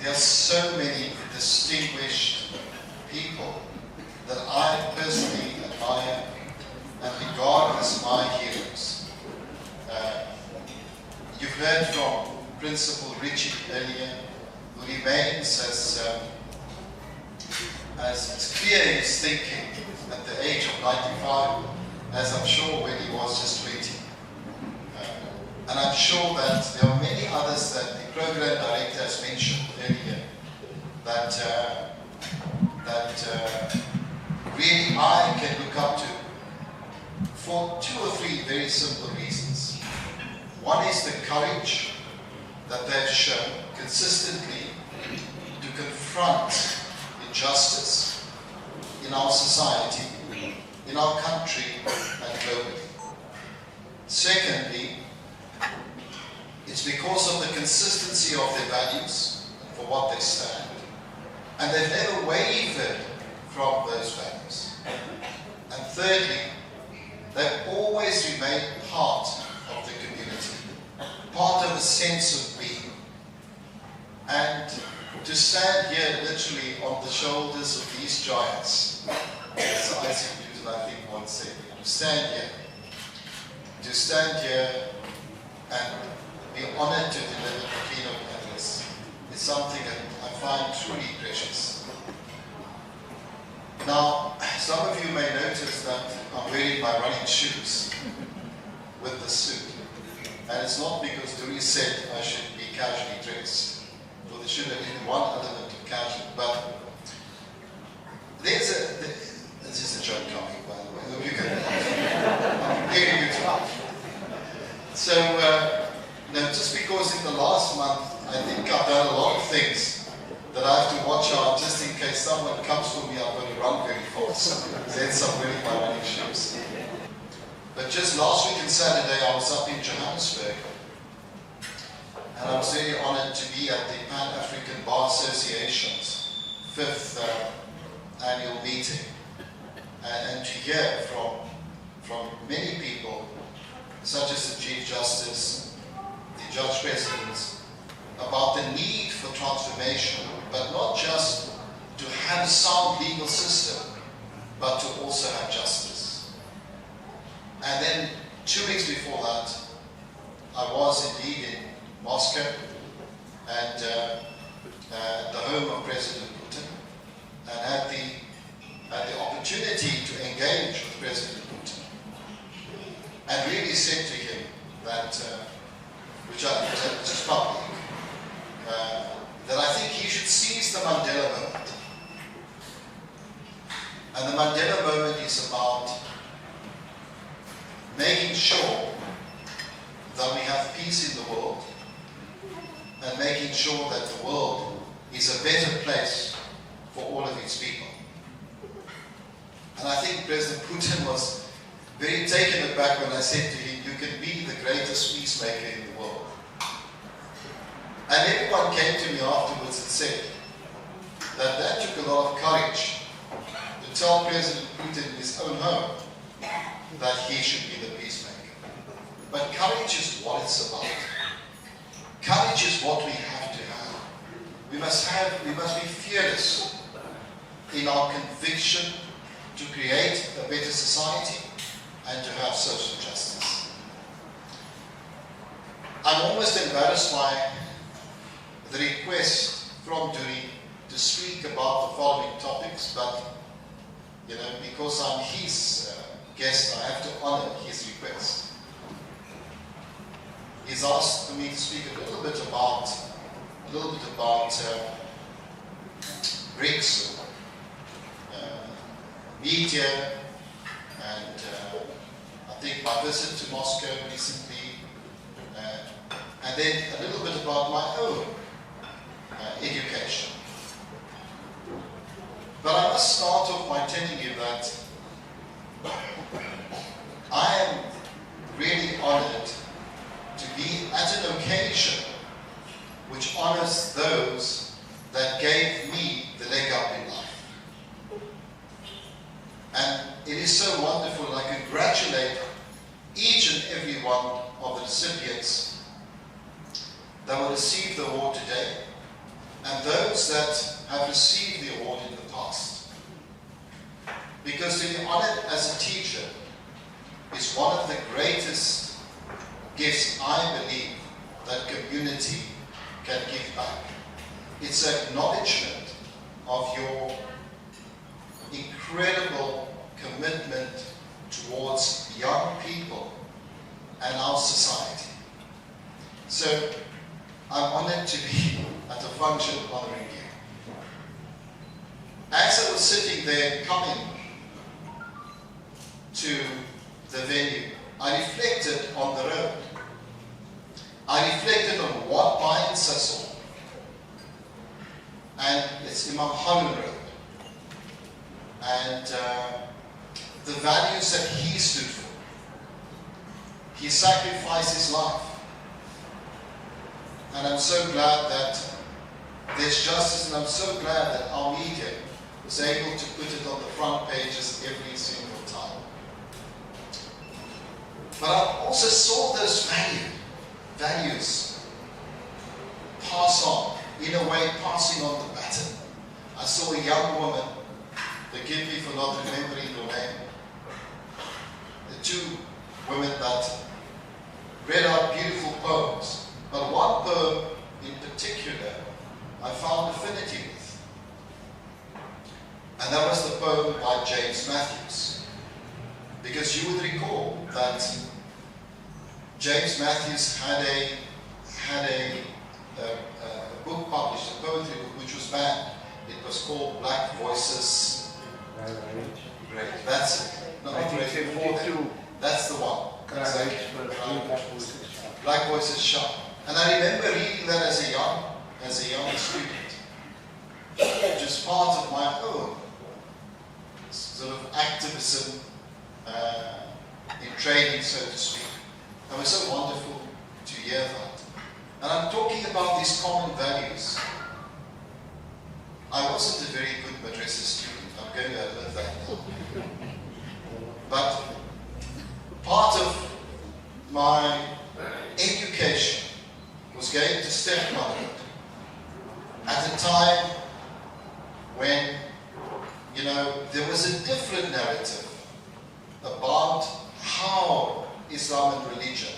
there are so many distinguished people that I personally admire and regard as my heroes. You've heard from Principal Richie earlier, who remains as clear in his thinking at the age of 95 as I'm sure when he was just 20. And I'm sure that there are many others that the program director has mentioned earlier that really I can look up to for 2 or 3 very simple reasons. One is the courage that they've shown consistently to confront injustice in our society, in our country, and globally. Secondly, it's because of the consistency of their values and for what they stand. And they've never wavered from those values. And thirdly, they've always remained part of the community, part of a sense of being. And to stand here literally on the shoulders of these giants, as Isaac Newton I think once said, to stand here and be honored to deliver the keynote address is something that I find truly precious. Now, some of you may notice that I'm wearing my running shoes with the suit. And it's not because Dewey said I should be casually dressed, for there should have been one element of casual, but this is a joke coming, by the way. I hope you can I'm very good. So, just because in the last month I think I've done a lot of things that I have to watch out just in case someone comes for me, I'm going to run very fast. Hence I'm wearing my running shoes. But just last week on Saturday I was up in Johannesburg and I was very honored to be at the Pan-African Bar Association's 5th annual meeting and to hear from many people such as the Chief Justice, the Judge Presidents, about the need for transformation, but not just to have a sound legal system, but to also have justice. And then 2 weeks before that, I was indeed in Moscow and the home of President Putin, and had the opportunity to engage with President Putin, and really said to him that, which is public, that I think he should seize the Mandela moment. And the Mandela moment is about making sure that we have peace in the world and making sure that the world is a better place for all of its people. And I think President Putin was very taken aback when I said to him, you can be the greatest peacemaker in the world. And everyone came to me afterwards and said that took a lot of courage to tell President Putin in his own home that he should be the peacemaker. But courage is what it's about. Courage is what we have to have. We must be fearless in our conviction to create a better society and to have social justice. I'm almost embarrassed by the request from Dewey to speak about the following topics, but because I'm his guest, I have to honor his request. He's asked me to speak a little bit about BRICS, media, and I think my visit to Moscow recently, and then a little bit about my own education. But I must start off by telling you that I am really honored to be at an occasion which honors those that gave me the leg up in life. And it is so wonderful, and I congratulate each and every one of the recipients that will receive the award today, and those that have received the award in the past. Because to be honored as a teacher is one of the greatest gifts I believe that community can give back. It's an acknowledgement of your incredible commitment towards young people and our society. So I'm honored to be at a function honoring you. As I was sitting there coming to the venue, I reflected on the road. I reflected on what binds us all. And it's Imam Harun Road. And the values that he stood for. He sacrificed his life. And I'm so glad that there's justice, and I'm so glad that our media was able to put it on the front pages every single time. But I also saw those values pass on, in a way passing on the baton. I saw a young woman, forgive me for not remembering her name, the two women that read out beautiful poems. But one poem in particular I found affinity with. And that was the poem by James Matthews. Because you would recall that James Matthews had a book published, a poetry book, which was banned. It was called Black Voices. Great. That's it. No, not great. That's the one. Exactly. Black Voices Sharp. And I remember reading that as a young student. Just part of my own sort of activism in training, so to speak. It was so wonderful to hear that. And I'm talking about these common values. I wasn't a very good madrasa student, I'm going to admit that now. But part of my education was going to stepmotherhood at a time when, there was a different narrative about how Islam and religion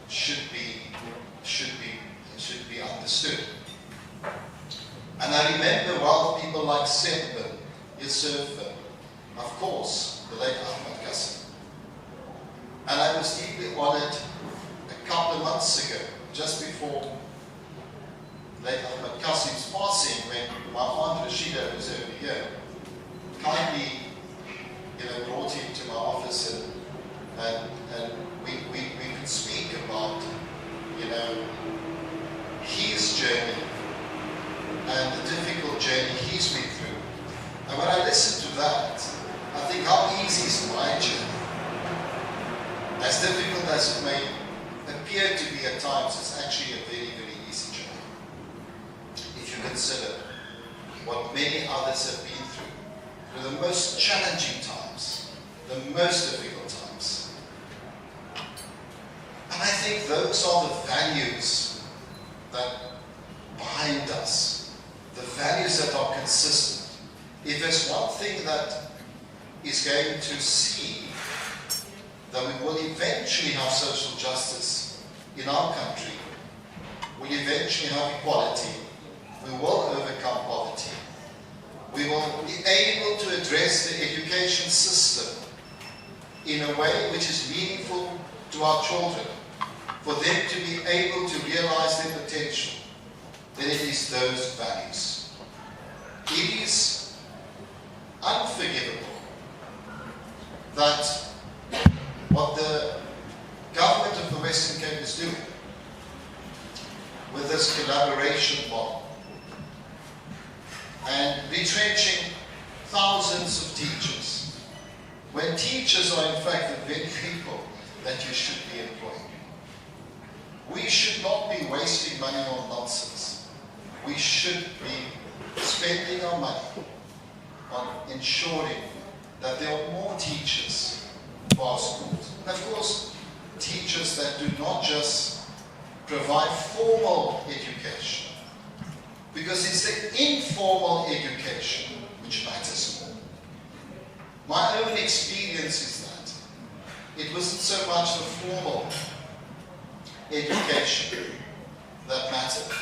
should be understood. And I remember while people like Surve, Yusuf, of course, the late Ahmad Qasim. And I was deeply honored a couple of months ago, just before late Ahmad Qasim's passing, when my aunt Rashida, who's over here, kindly, brought him to my office and we could speak about, his journey and the difficult journey he's been through. And when I listen to that, I think how easy is my journey? As difficult as it may appear to be at times, it's actually a very, very easy journey. If you consider what many others have been through the most challenging times, the most difficult times. And I think those are the values that bind us, the values that are consistent. If there's one thing that is going to see that we will eventually have social justice in our country, we'll eventually have equality, we will overcome poverty, we will be able to address the education system in a way which is meaningful to our children, for them to be able to realize their potential, then it is those values. It is unforgivable that what the government of the Western Cape is doing with this collaboration model and retrenching thousands of teachers, when teachers are in fact the very people that you should be employing. We should not be wasting money on nonsense. We should be spending our money on ensuring that there are more teachers for our schools. And of course, teachers that do not just provide formal education, Because it's the informal education which matters more. My own experience is that it wasn't so much the formal education that mattered,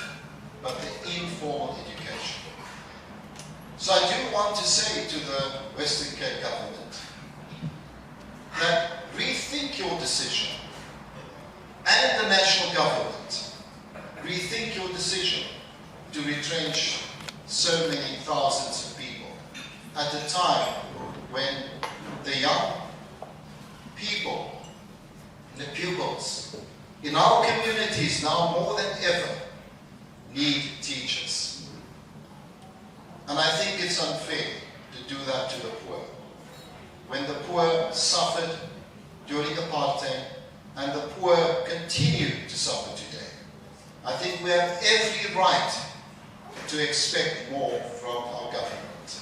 but the informal education. So I do want to say to the Western Cape government that rethink your decision, and the national government, rethink your decision to retrench so many thousands of people at a time when the young people, the pupils in our communities now more than ever need teachers. And I think it's unfair to do that to the poor. When the poor suffered during apartheid, and the poor continue to suffer today, I think we have every right to expect more from our government,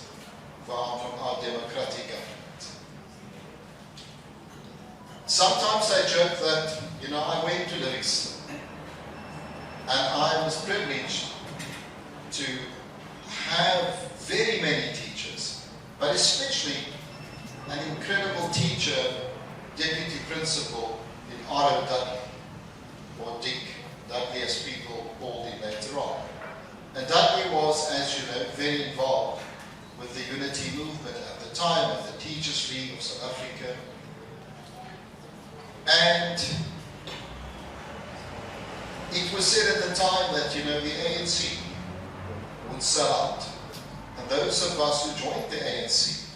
from our democratic government. Sometimes I joke that, I went to Livingston, and I was privileged to have very many teachers, but especially an incredible teacher, deputy principal in R.O. Dudley, or Dick Dudley as people called him later on. And Dudley was, as you know, very involved with the unity movement at the time of the Teachers League of South Africa. And it was said at the time that, the ANC would sell out. And those of us who joined the ANC,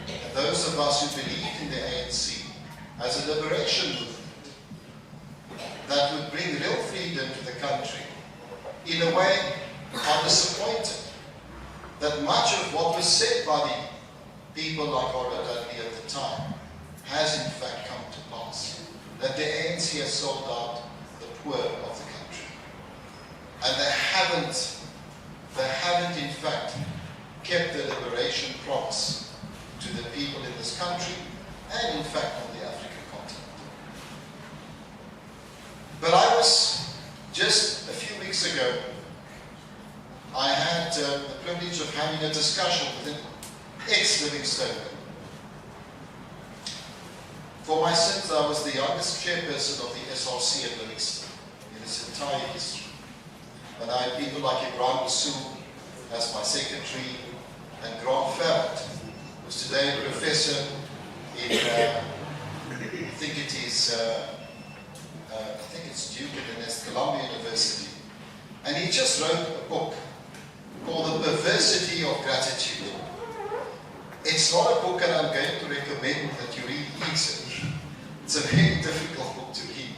and those of us who believed in the ANC as a liberation movement that would bring real freedom to the country, in a way are disappointed that much of what was said by the people like R.O. Dudley at the time has in fact come to pass. That the ANC has sold out the poor of the country. And they haven't in fact kept the liberation promise to the people in this country and in fact on the African continent. But I was, just a few weeks ago, I had the privilege of having a discussion with an ex-Livingstonian. For my sins, I was the youngest chairperson of the SRC at Livingston in its entire history. And I had people like Iqbal Survé as my secretary, and Grant Farrett, who's today a professor in, I think it's Duke and Columbia University. And he just wrote a book called The Perversity of Gratitude. It's not a book that I'm going to recommend that you read easily. It's a very difficult book to read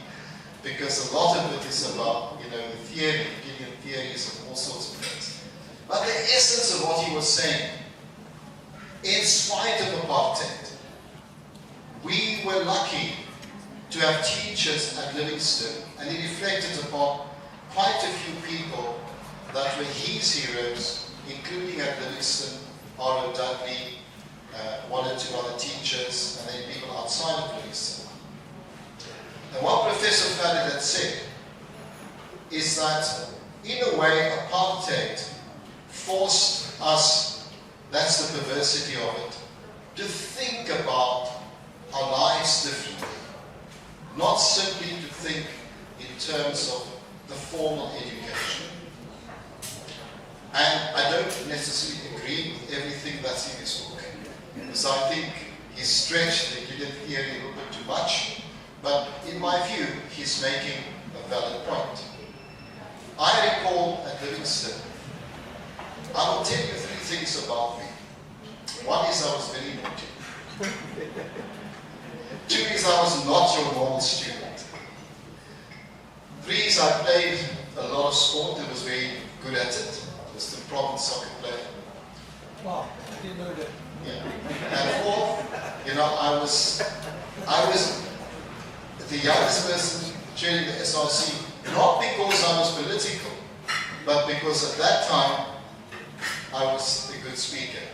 because a lot of it is about, the theory, Gillian theories and all sorts of things. But the essence of what he was saying, in spite of apartheid, we were lucky to have teachers at Livingston, and he reflected upon quite a few people that were his heroes, including at Livingston, R.O. Dudley, one or two other teachers, and then people outside of Livingston. And what Professor Farrett had said is that, in a way, apartheid forced us, that's the perversity of it, to think about our lives differently. Not simply to think in terms of the formal education. And I don't necessarily agree with everything that's in his book, because I think he stretched the Gillian theory a little bit too much, but in my view, he's making a valid point. I recall at Livingston, I will tell you 3 things about me. One is I was very naughty. 2 is I was not your normal student. 3 is I played a lot of sport and was very good at it. I was the province soccer player. Wow, I didn't know that. Yeah. And 4, I was the youngest person chairing the SRC, not because I was political, but because at that time I was a good speaker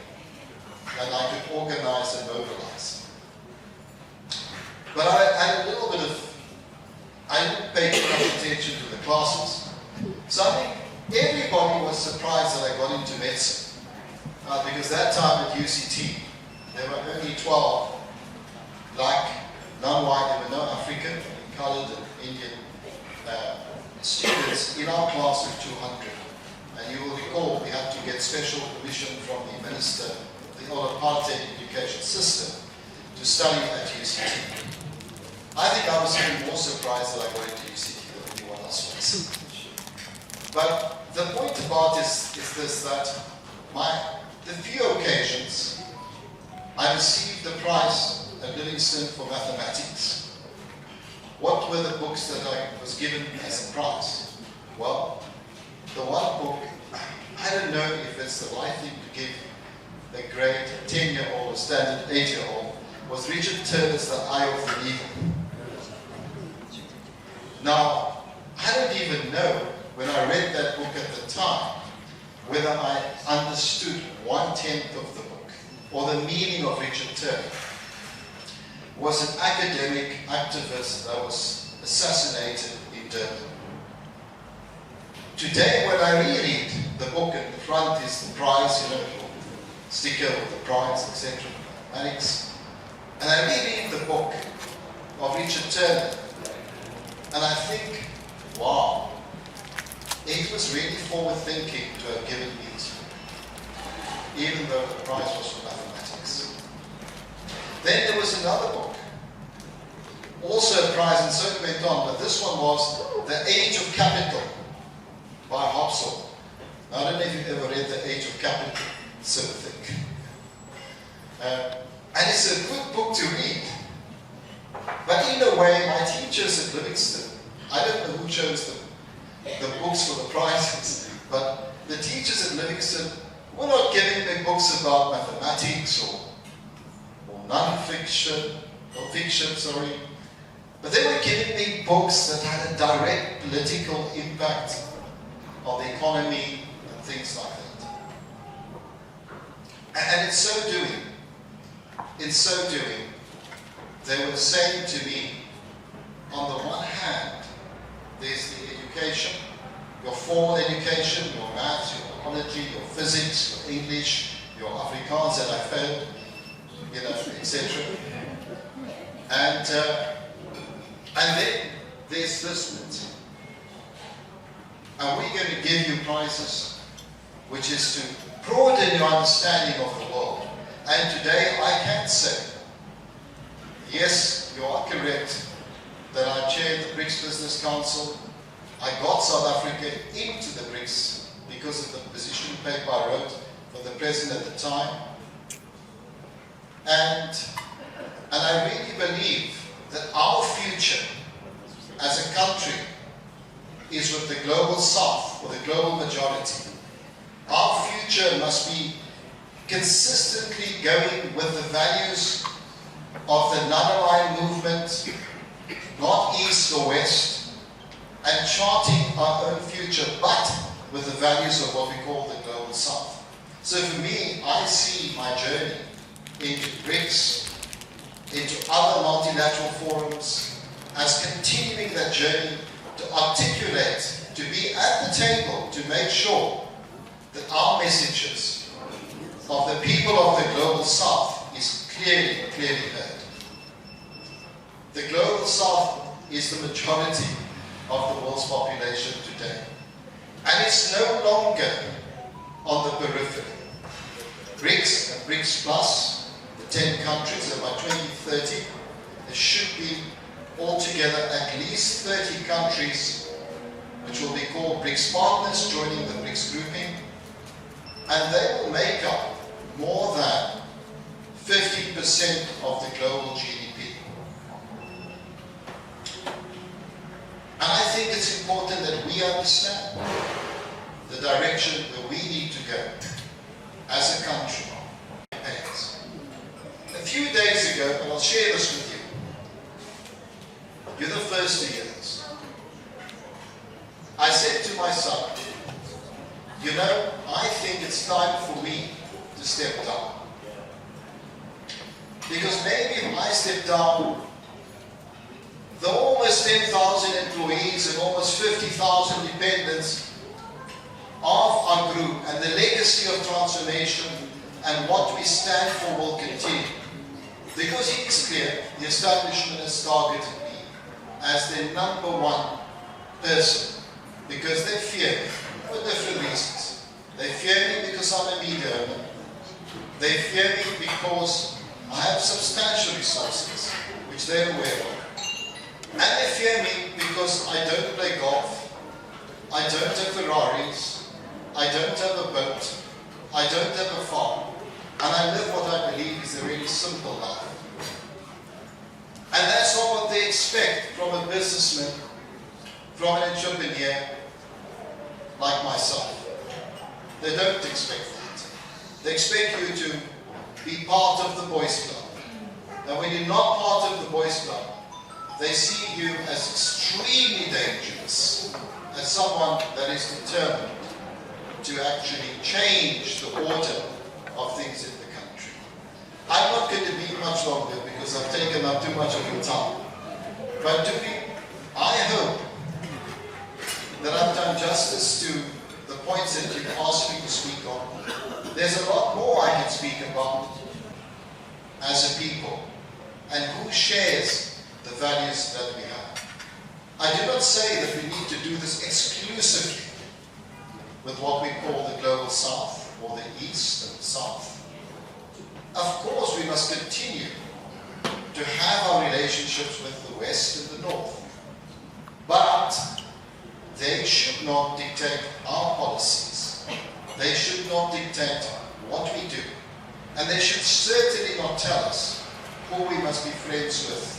and I could organize and mobilize. But I had a little bit of, I didn't pay too much attention to the classes. So I think everybody was surprised that I got into medicine. Because that time at UCT, there were only 12 black, non-white, there were no African, colored, and Indian students in our class of 200. And you will recall we had to get special permission from the minister of the old apartheid education system to study at UCT. I think I was even more surprised that I got into UCT than anyone else was. But the point about is this, that the few occasions I received the prize at Livingston for mathematics. What were the books that I was given as a prize? Well, the one book, I don't know if it's the right thing to give a grade 10-year-old or standard 8-year-old, was Richard Turner's The Eye of the Needle. Now, I don't even know, when I read that book at the time, whether I understood 1/10 of the book, or the meaning of Richard Turner. Was an academic activist that was assassinated in Durban. Today, when I reread the book, and the front is the prize, sticker with the prize, etc., Alex, and I reread the book of Richard Turner, and I think, wow, it was really forward-thinking to have given me this book, even though the prize was for mathematics. Then there was another book, also a prize, and so it went on, but this one was The Age of Capital by Hobsbawm. I don't know if you've ever read The Age of Capital, it's so thick. And it's a good book to read. But in a way, my teachers at Livingston, I don't know who chose the books for the prizes, but the teachers at Livingston were not giving me books about mathematics or non-fiction, or fiction, sorry, but they were giving me books that had a direct political impact on the economy and things like that. And in so doing, they were saying to me, on the one hand, there's the education, your formal education, your maths, your biology, your physics, your English, your Afrikaans that I failed, etc. And then there's this bit. And we're going to give you prizes, which is to broaden your understanding of the world. And today I can say, yes, you are correct, that I chaired the BRICS Business Council. I got South Africa into the BRICS because of the position paper I wrote for the president at the time. And I really believe that our future as a country is with the global South, or the global majority. Our future must be consistently going with the values of the non-aligned movement, not East or West, and charting our own future, but with the values of what we call the global South. So for me, I see my journey into BRICS, into other multilateral forums, as continuing that journey to articulate, to be at the table, to make sure that our messages of the people of the global South is clearly heard. The global South is the majority of the world's population today. And it's no longer on the periphery. BRICS and BRICS Plus, the 10 countries, and by 2030, there should be altogether at least 30 countries which will be called BRICS partners joining the BRICS grouping, and they will make up more than 50% of the global GDP. And I think it's important that we understand the direction that we need to go as a country. A few days ago, and I'll share this with you, you're the first to hear this. I said to my son, I think it's time for me to step down. Because maybe if I step down, the almost 10,000 employees and almost 50,000 dependents of our group and the legacy of transformation and what we stand for will continue. Because it is clear the establishment has targeted me as their number one person because they fear me for different reasons. They fear me because I'm a media owner. They fear me because I have substantial resources, which they're aware of. And they fear me because I don't play golf, I don't have Ferraris, I don't have a boat, I don't have a farm, and I live what I believe is a really simple life. And that's not what they expect from a businessman, from an entrepreneur like myself. They don't expect that. They expect you to be part of the boys club. And when you're not part of the boys club, they see you as extremely dangerous, as someone that is determined to actually change the order of things in the country. I'm not going to be much longer because I've taken up too much of your time. But I hope that I've done justice to the points that you've asked me to speak on. There's a lot more I can speak about as a people and who shares the values that we have. I do not say that we need to do this exclusively with what we call the global south or the east and the south. Of course, we must continue to have our relationships with the west and the north, but they should not dictate our policies. They should not dictate what we do. And they should certainly not tell us who we must be friends with.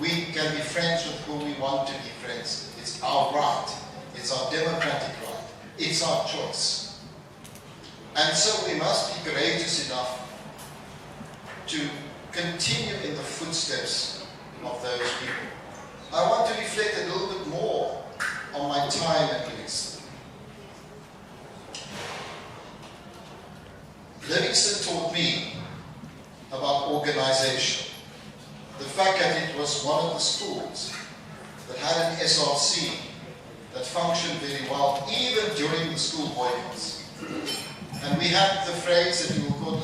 We can be friends with who we want to be friends with. It's our right. It's our democratic right. It's our choice. And so we must be courageous enough to continue in the footsteps of those people. I want to reflect a little bit more on my time at least. Livingston taught me about organization. The fact that it was one of the schools that had an SRC that functioned very well even during the school boycotts. And we had the phrase that we will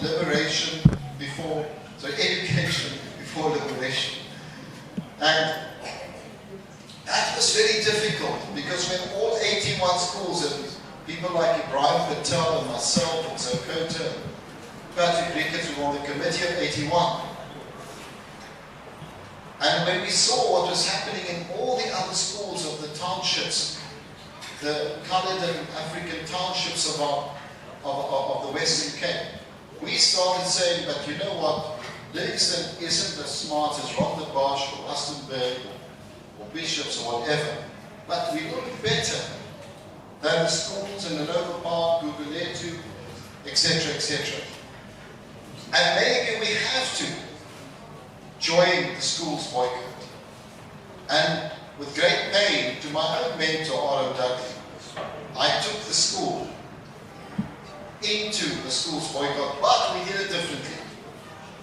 call education before liberation. And that was very difficult because when all 81 schools and people like Ibrahim Patel and myself and Zokota and Patrick Ricketts were on the committee of 81. And when we saw what was happening in all the other schools of the townships, the coloured and African townships of the Western Cape, we started saying, but you know what, Livingston isn't as smart as Rothenbush or Rustenburg or Bishops or whatever, but we look better than the schools in the Nova Park, Guguletu, etc., etc. And maybe we have to join the school's boycott. And with great pain to my own mentor, R.O. Dudley, I took the school into the school's boycott, but we did it differently.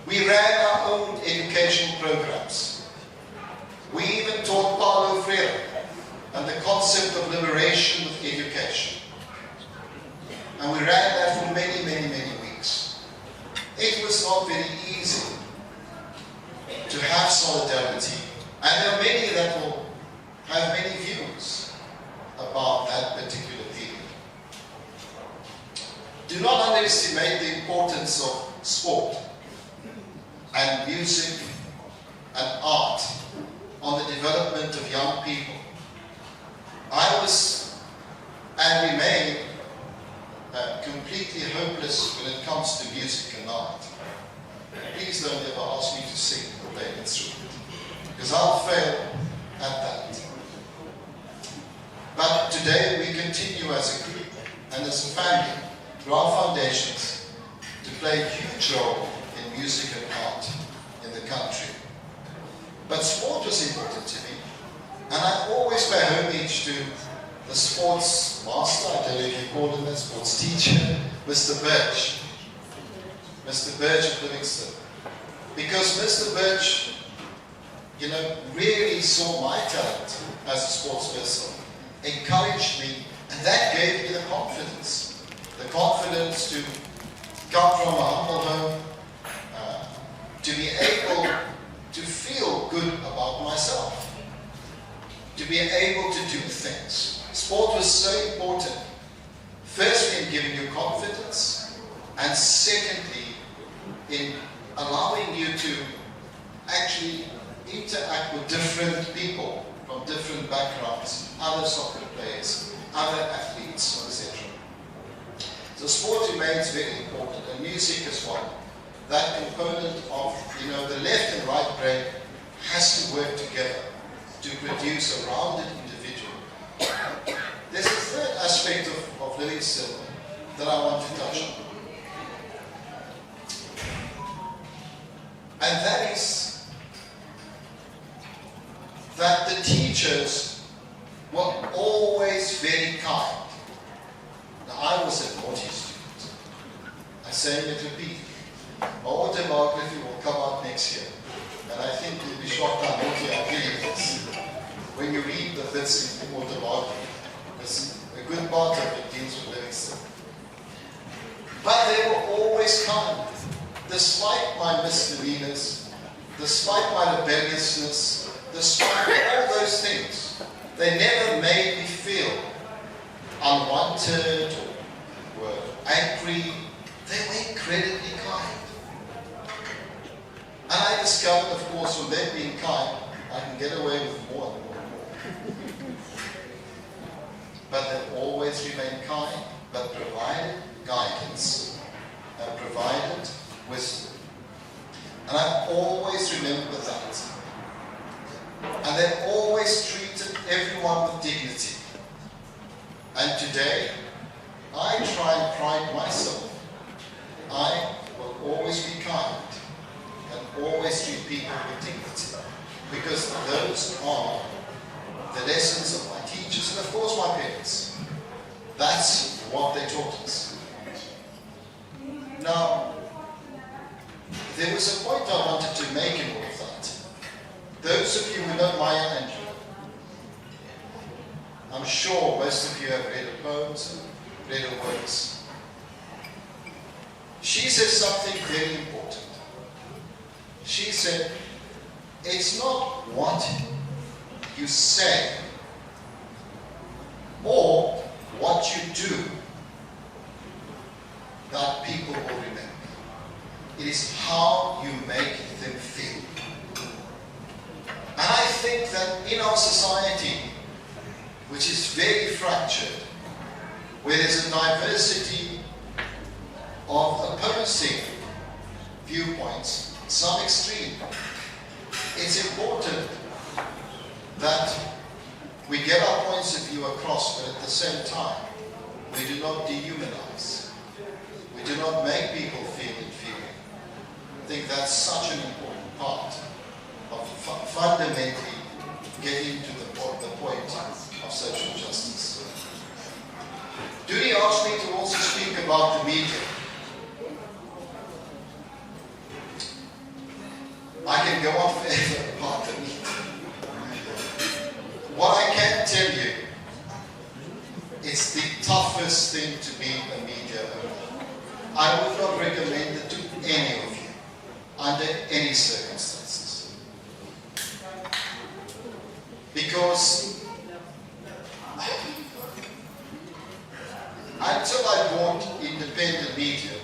We ran our own educational programs. We even taught Paulo Freire and the concept of liberation with education. And we ran that for many, many, many weeks. It was not very easy to have solidarity. And there are many that will have many views about that particular period. Do not underestimate the importance of sport and music and art on the development of young people. I was and remain completely hopeless when it comes to music and art. Please don't ever ask me to sing or play an instrument, because I'll fail at that. But today we continue as a group and as a family through our foundations to play a huge role in music and art in the country. But sport was important to me, and I always pay homage to the sports master, I don't know if you call him that, sports teacher, Mr. Birch. Mr. Birch of Livingston. Because Mr. Birch, really saw my talent as a sports person, encouraged me, and that gave me the confidence to come from a humble home, to be able to feel good about myself, to be able to do things. Sport was so important. Firstly, in giving you confidence, and secondly, in allowing you to actually interact with different people from different backgrounds, other soccer players, other athletes, etc. So sport remains very important, and music as well. That component of, the left and right brain has to work together to produce a rounded individual. There's a third aspect of living still that I want to touch on. And that is that the teachers were always very kind. Now, I was a naughty student. I say it repeatedly. My autobiography will come out next year. And I think you'll be shocked how naughty I really was. When you read the bits in the autobiography, because a good part of it deals with living still. But they were always kind. Despite my misdemeanors, despite my rebelliousness, despite all those things, they never made me feel unwanted or were angry. They were incredibly kind. And I discovered, of course, from them being kind, I can get away with more and more and more. But they always remained kind, but provided guidance and provided wisdom. And I always remember that. And they always treated everyone with dignity. And today, I try and pride myself. I will always be kind and always treat people with dignity. Because those are the lessons of my teachers and of course my parents. That's what they taught us. Now, there was a point I wanted to make in all of that. Those of you who know Maya Angelou, I'm sure most of you have read her poems and read her works. She says something very important. She said, it's not what you say or what you do that people will remember. It is how you make them feel. And I think that in our society, which is very fractured, where there's a diversity of opposing viewpoints, some extreme, it's important that we get our points of view across, but at the same time, we do not dehumanize. We do not make people feel inferior. I think that's such an important part of fundamentally getting to the point of social justice. Judy asked me to also speak about the media. I can go on forever about the media. What I can tell you, it's the toughest thing to be a media owner. I would not recommend it to any of you, under any circumstances. Because until I bought independent media,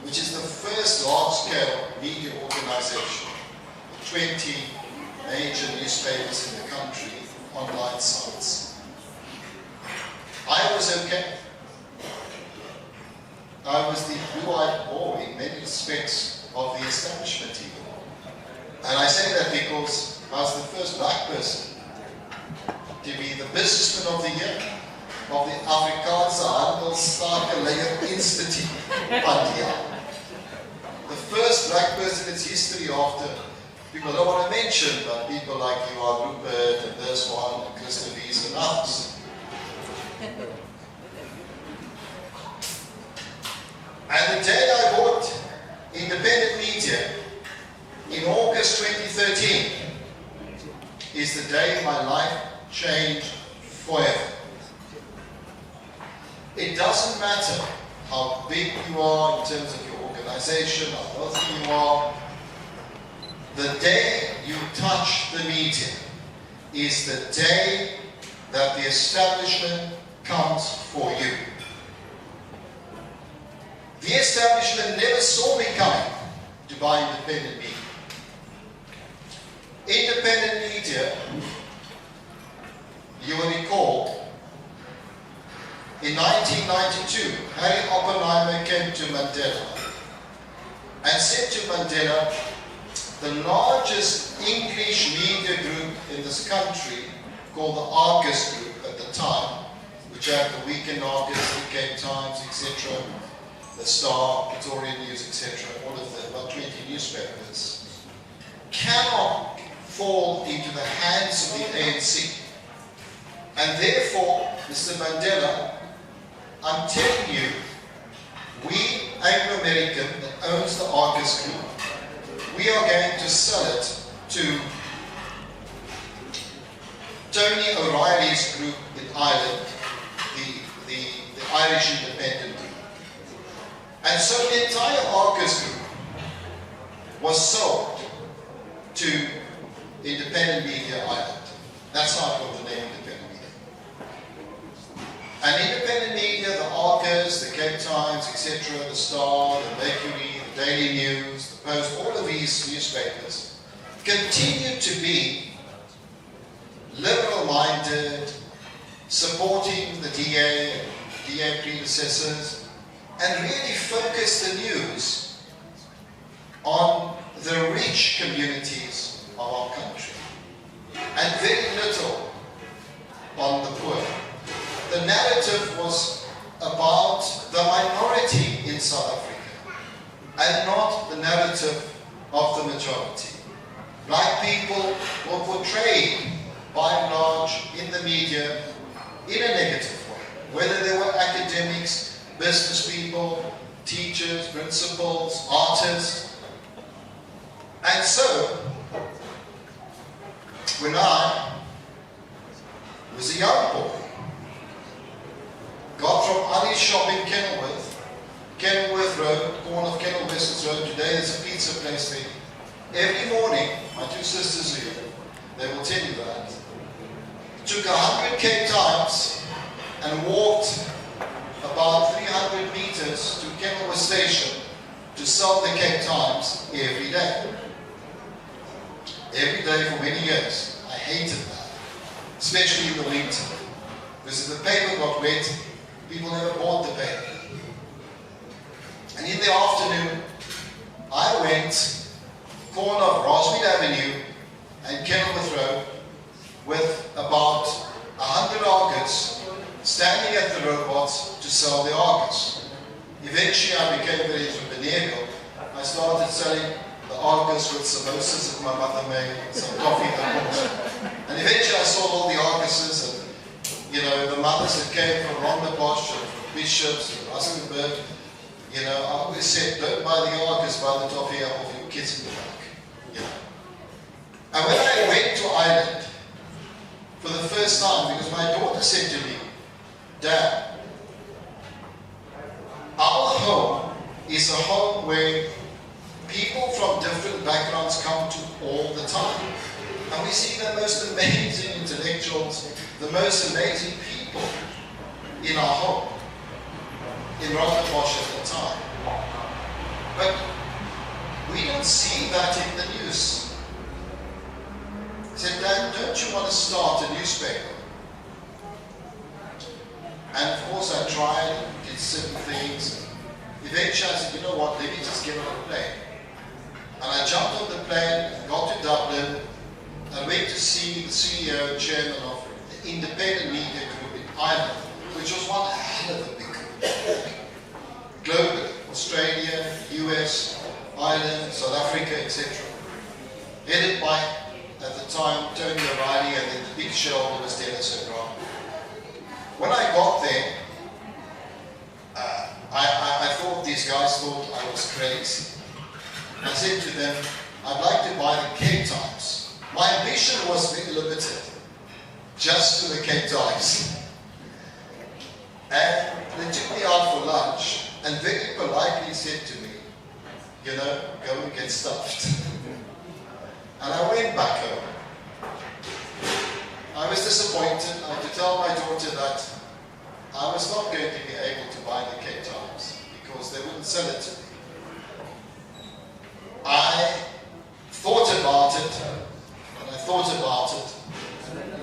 which is the first large-scale media organization, 20 major newspapers in the country, online sites, I was okay. I was the blue-eyed boy in many respects of the establishment even. And I say that because I was the first black person to be the businessman of the year of the Afrikaanse Handelszakenleier Institute, Mandela. The first black person in its history after, people don't want to mention, but people like you are Rupert and this one, and Christopher and others. And the day I bought independent media in August 2013 is the day my life changed forever. It doesn't matter how big you are in terms of your organization, how wealthy you are. The day you touch the media is the day that the establishment comes for you. The establishment never saw me coming to buy independent media. Independent media, you will recall, in 1992, Harry Oppenheimer came to Mandela and said to Mandela, the largest English media group in this country, called the Argus Group at the time, which had the Weekend Argus, the Cape Times, etc., the Star, Pretoria News, etc., all of them, about 20 newspapers, cannot fall into the hands of the ANC. And therefore, Mr. Mandela, I'm telling you, we, Anglo-American, that owns the Argus Group, we are going to sell it to Tony O'Reilly's group in Ireland, the Irish Independent Group. And so the entire Argus Group was sold to Independent Media Ireland. That's how I got the name Independent Media. And Independent Media, the Argus, the Cape Times, etc., the Star, the Mercury, the Daily News, the Post, all of these newspapers continue to be liberal-minded, supporting the DA and DA predecessors, and really focus the news on the rich communities of our country, and very little on the poor. The narrative was about the minority in South Africa, and not the narrative of the majority. Black people were portrayed, by and large, in the media in a negative way. Whether they were academics, business people, teachers, principals, artists. And so, when I was a young boy, got from Ali's shop in Kenilworth Road, corner of Kenilworth Road, today there's a pizza place there. Every morning, my two sisters are here, they will tell you that. Took 100 Cape Times and walked about 300 meters to Kenilworth Station to sell the Cape Times every day. Every day for many years. I hated that, especially in the winter. Because if the paper got wet, people never bought the paper. And in the afternoon, I went corner of Rosmead Avenue and Kenilworth Road with about 100 Argus standing at the robots to sell the Argus. Eventually I became very entrepreneurial. I started selling the Argus with samosas that my mother made, some coffee and water. And eventually I sold all the Arguses, and the mothers that came from Rondebosch and from Bishops and Rustenburg, I always said, don't buy the Argus, buy the toffee off your kids in the back. And when I went to Ireland for the first time, because my daughter said to me, Dad, our home is a home where people from different backgrounds come to all the time. And we see the most amazing intellectuals, the most amazing people in our home, in Rondebosch at the time. But we don't see that in the news. I said, Dad, don't you want to start a newspaper? And of course I tried, did certain things. Eventually I said, you know what, let me just get on a plane. And I jumped on the plane, got to Dublin, and went to see the CEO and chairman of the Independent Media Group in Ireland, which was one hell of a big group. Globally, Australia, US, Ireland, South Africa, etc. Headed by, at the time, Tony O'Reilly, and then the big shareholder was Dennis O'Brien. When I got there, I thought these guys thought I was crazy. I said to them, I'd like to buy the Cape Times. My ambition was very limited, just to the Cape Times. And They took me out for lunch and very politely said to me, you know, go and get stuffed. And I went back home. I was disappointed. I had to tell my daughter that I was not going to be able to buy the Cape Times because they wouldn't sell it to me. I thought about it, and I thought about it,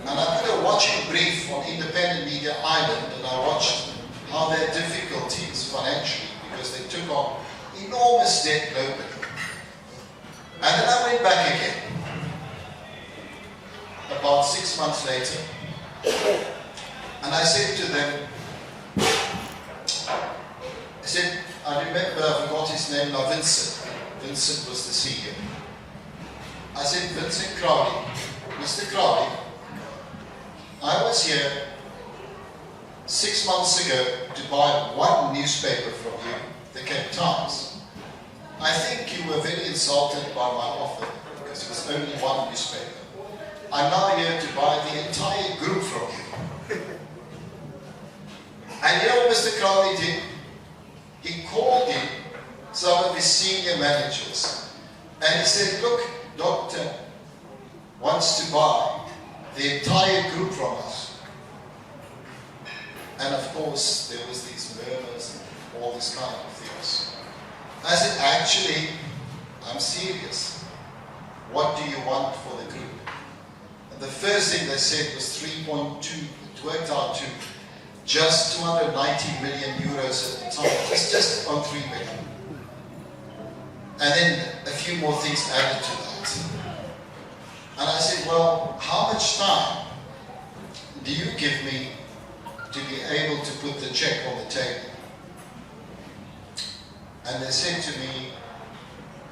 and I did a watching brief on Independent Media Ireland, and I watched how their difficulties financially, because they took on enormous debt globally. And then I went back again, about 6 months later, and I said to them, I remember, I forgot his name now, Vincent. Vincent was the CEO. I said, Vincent Crowley, Mr. Crowley, I was here 6 months ago to buy one newspaper from you, the Cape Times. I think you were very insulted by my offer because it was only one newspaper. I'm now here to buy the entire group from you. And you know what Mr. Crowley did? He called in some of his senior managers and he said, look, Doctor wants to buy the entire group from us. And of course, there was these murmurs and all this kind of things. I said, actually, I'm serious. What do you want for the group? And the first thing they said was 3.2, it worked out to just 290 million euros at the time. It's just on 3 million. And then a few more things added to that. And I said, well, how much time do you give me to be able to put the check on the table? And they said to me,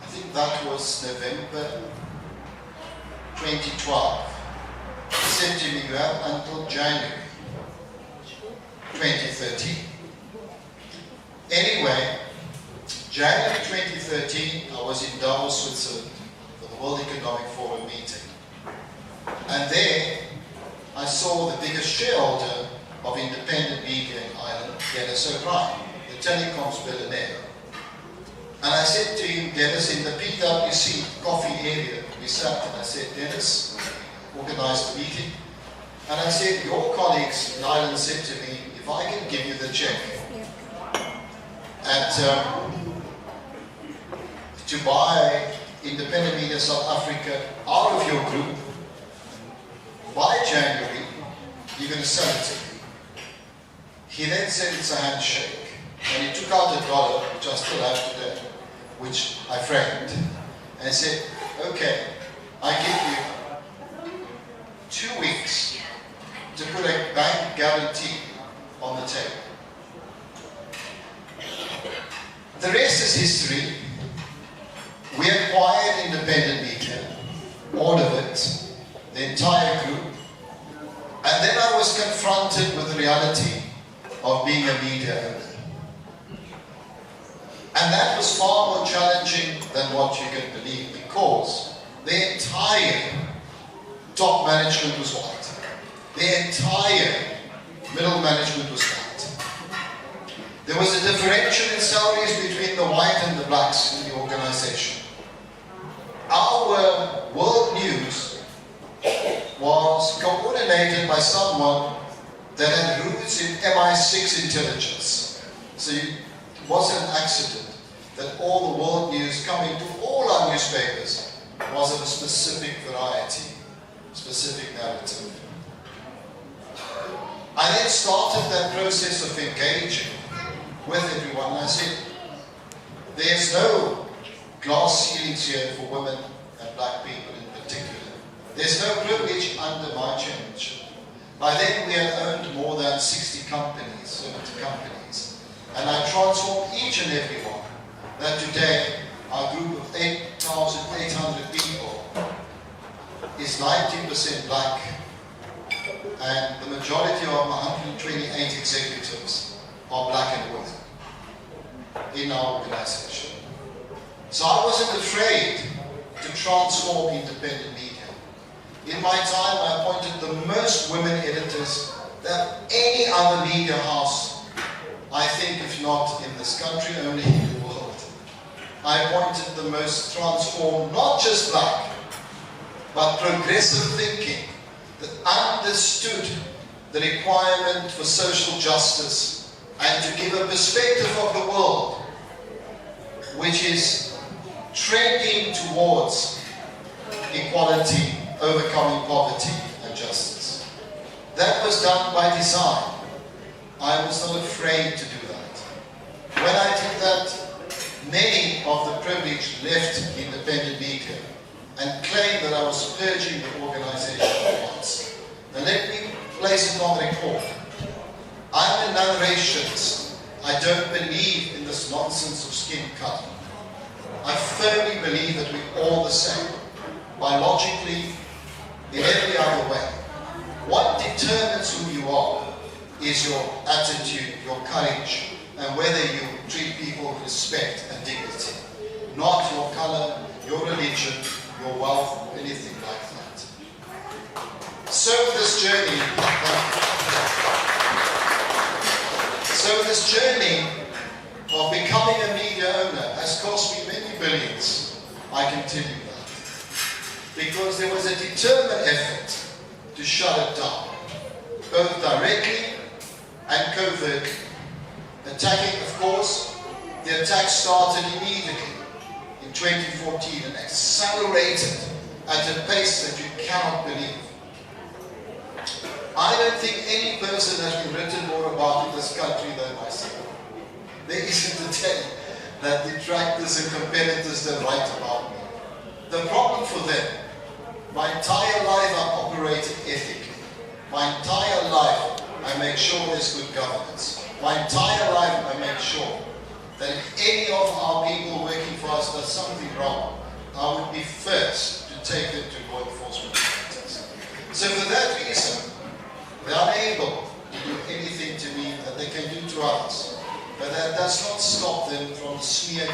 I think that was November 2012. They said to me, you have until January 2013. Anyway, January 2013, I was in Davos, Switzerland for the World Economic Forum meeting. And there, I saw the biggest shareholder of independent media in Ireland, Dennis O'Brien, the telecoms billionaire. And I said to him, Dennis, in the PwC coffee area, we sat and I said, Dennis, organized a meeting. And I said, your colleagues in Ireland said to me, if I can give you the check to buy Independent Media South Africa out of your group, by January, you're going to sell it to me. He then said it's a handshake. And he took out $1, which I still have today, which I framed, and said, okay, I give you 2 weeks to put a bank guarantee on the table. The rest is history. We acquired independent media, all of it, the entire group, and then I was confronted with the reality of being a media owner. And that was far more challenging than what you can believe, because the entire top management was white. The entire middle management was white. There was a differential in salaries between the white and the blacks in the organization. Our world news was coordinated by someone that had roots in MI6 intelligence. So it wasn't an accident that all the world news coming to all our newspapers was of a specific variety, specific narrative. I then started that process of engaging with everyone. I said, there's no glass ceilings here for women and black people in particular. There's no privilege under my chairmanship. By then we had owned more than 60 companies, 70 companies. And I transformed each and every one. That today, our group of 8,800 people is 90% black. And the majority of my 128 executives are black and women in our organization. So I wasn't afraid to transform independent media. In my time, I appointed the most women editors that any other media house I I think if not in this country, only in the world. I appointed the most transformed, not just black, but progressive thinking that understood the requirement for social justice and to give a perspective of the world which is trending towards equality, overcoming poverty and justice. That was done by design. I was not afraid to do that. When I did that, many of the privileged left independent media and claimed that I was purging the organization at once. Now let me place it on record. I'm a non-racialist. I don't believe in this nonsense of skin cutting. I firmly believe that we're all the same, biologically, in every other way. What determines who you are is your attitude, your courage, and whether you treat people with respect and dignity. Not your color, your religion, your wealth, or anything like that. So this journey of becoming a media owner has cost me many billions, I can tell you that. Because there was a determined effort to shut it down, both directly and covertly. Attacking, of course, the attack started immediately in 2014 and accelerated at a pace that you cannot believe. I don't think any person has been written more about in this country than myself. There isn't a day that detractors and competitors don't write about me. The problem for them, my entire life I've operated ethically. My entire life I make sure there's good governance. My entire life I make sure that if any of our people working for us does something wrong, I would be first to take them to law enforcement authorities. So for that reason, they're unable to do anything to me that they can do to others. But that does not stop them from smear